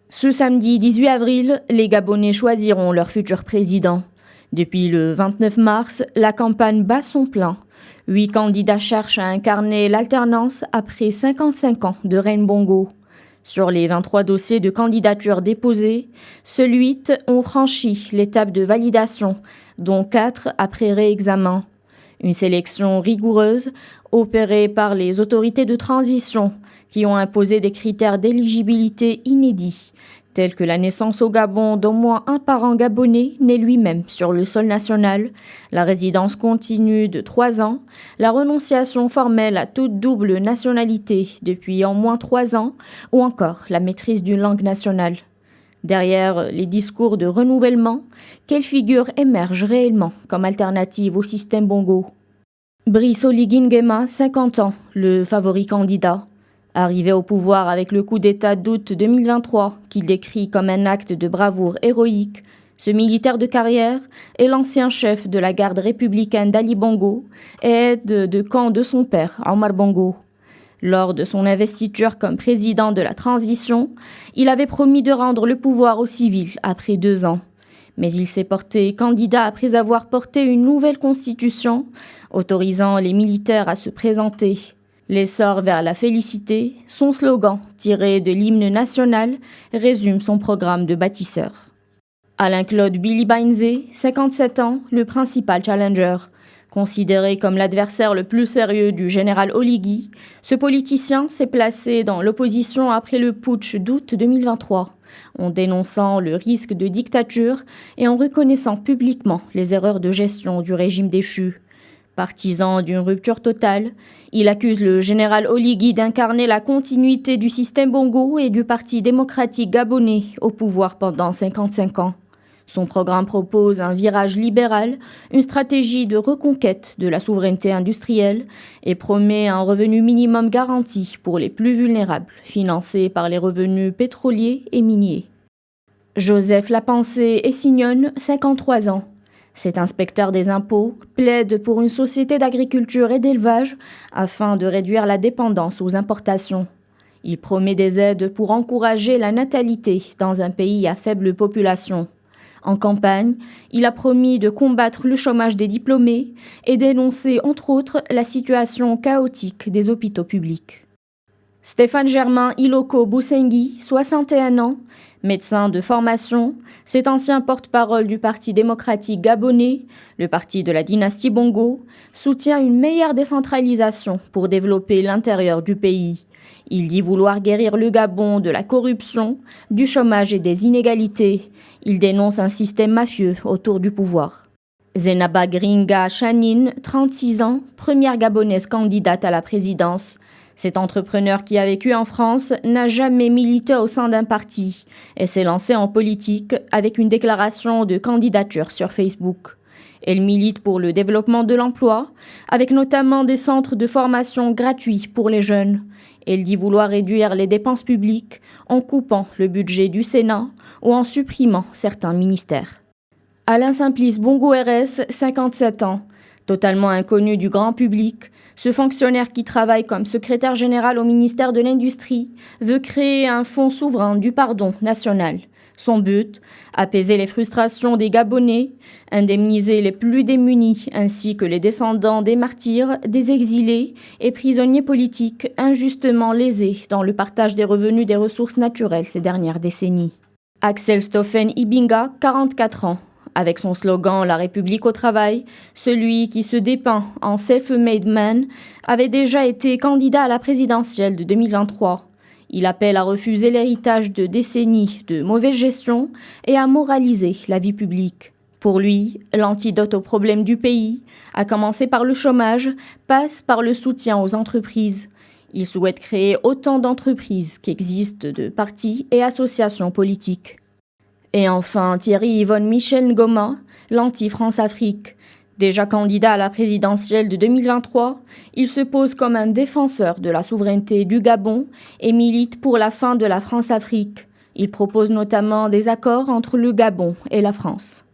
Ce samedi 18 avril, les Gabonais choisiront leur futur président. Depuis le 29 mars, la campagne bat son plein. 8 candidats cherchent à incarner l'alternance après 55 ans de règne Bongo. Sur les 23 dossiers de candidature déposés, seuls 8 ont franchi l'étape de validation, dont 4 après réexamen. Une sélection rigoureuse opérée par les autorités de transition qui ont imposé des critères d'éligibilité inédits, tels que la naissance au Gabon d'au moins un parent gabonais né lui-même sur le sol national, la résidence continue de 3 ans, la renonciation formelle à toute double nationalité depuis au moins 3 ans, ou encore la maîtrise d'une langue nationale. Derrière les discours de renouvellement, quelle figure émerge réellement comme alternative au système Bongo? Brice Oligui Nguema, 50 ans, le favori candidat. Arrivé au pouvoir avec le coup d'État d'août 2023, qu'il décrit comme un acte de bravoure héroïque, ce militaire de carrière est l'ancien chef de la garde républicaine d'Ali Bongo et aide de camp de son père, Omar Bongo. Lors de son investiture comme président de la transition, il avait promis de rendre le pouvoir aux civils après 2 ans. Mais il s'est porté candidat après avoir porté une nouvelle constitution autorisant les militaires à se présenter. L'essor vers la félicité, son slogan, tiré de l'hymne national, résume son programme de bâtisseur. Alain-Claude Bilibanze, 57 ans, le principal challenger. Considéré comme l'adversaire le plus sérieux du général Oligui, ce politicien s'est placé dans l'opposition après le putsch d'août 2023, en dénonçant le risque de dictature et en reconnaissant publiquement les erreurs de gestion du régime déchu. Partisan d'une rupture totale, il accuse le général Oligui d'incarner la continuité du système Bongo et du Parti démocratique gabonais au pouvoir pendant 55 ans. Son programme propose un virage libéral, une stratégie de reconquête de la souveraineté industrielle et promet un revenu minimum garanti pour les plus vulnérables, financé par les revenus pétroliers et miniers. Joseph Lapensée Essignonne, 53 ans. Cet inspecteur des impôts plaide pour une société d'agriculture et d'élevage afin de réduire la dépendance aux importations. Il promet des aides pour encourager la natalité dans un pays à faible population. En campagne, il a promis de combattre le chômage des diplômés et dénoncer, entre autres, la situation chaotique des hôpitaux publics. Stéphane Germain Iloko Boussengi, 61 ans, médecin de formation, cet ancien porte-parole du Parti démocratique gabonais, le parti de la dynastie Bongo, soutient une meilleure décentralisation pour développer l'intérieur du pays. Il dit vouloir guérir le Gabon de la corruption, du chômage et des inégalités. Il dénonce un système mafieux autour du pouvoir. Zenaba Gringa Chanine, 36 ans, première gabonaise candidate à la présidence. Cet entrepreneur qui a vécu en France n'a jamais milité au sein d'un parti et s'est lancée en politique avec une déclaration de candidature sur Facebook. Elle milite pour le développement de l'emploi, avec notamment des centres de formation gratuits pour les jeunes. Elle dit vouloir réduire les dépenses publiques en coupant le budget du Sénat ou en supprimant certains ministères. Alain Simplice Bongo RS, 57 ans. Totalement inconnu du grand public, ce fonctionnaire qui travaille comme secrétaire général au ministère de l'Industrie veut créer un fonds souverain du pardon national. Son but, apaiser les frustrations des Gabonais, indemniser les plus démunis ainsi que les descendants des martyrs, des exilés et prisonniers politiques injustement lésés dans le partage des revenus des ressources naturelles ces dernières décennies. Axel Stoffen Ibinga, 44 ans. Avec son slogan « La République au travail », celui qui se dépeint en « self-made man » avait déjà été candidat à la présidentielle de 2023. Il appelle à refuser l'héritage de décennies de mauvaise gestion et à moraliser la vie publique. Pour lui, l'antidote aux problèmes du pays, à commencer par le chômage, passe par le soutien aux entreprises. Il souhaite créer autant d'entreprises qu'existent de partis et associations politiques. Et enfin, Thierry Yvonne Michel Ngoma, l'anti-France-Afrique. Déjà candidat à la présidentielle de 2023, il se pose comme un défenseur de la souveraineté du Gabon et milite pour la fin de la France-Afrique. Il propose notamment des accords entre le Gabon et la France.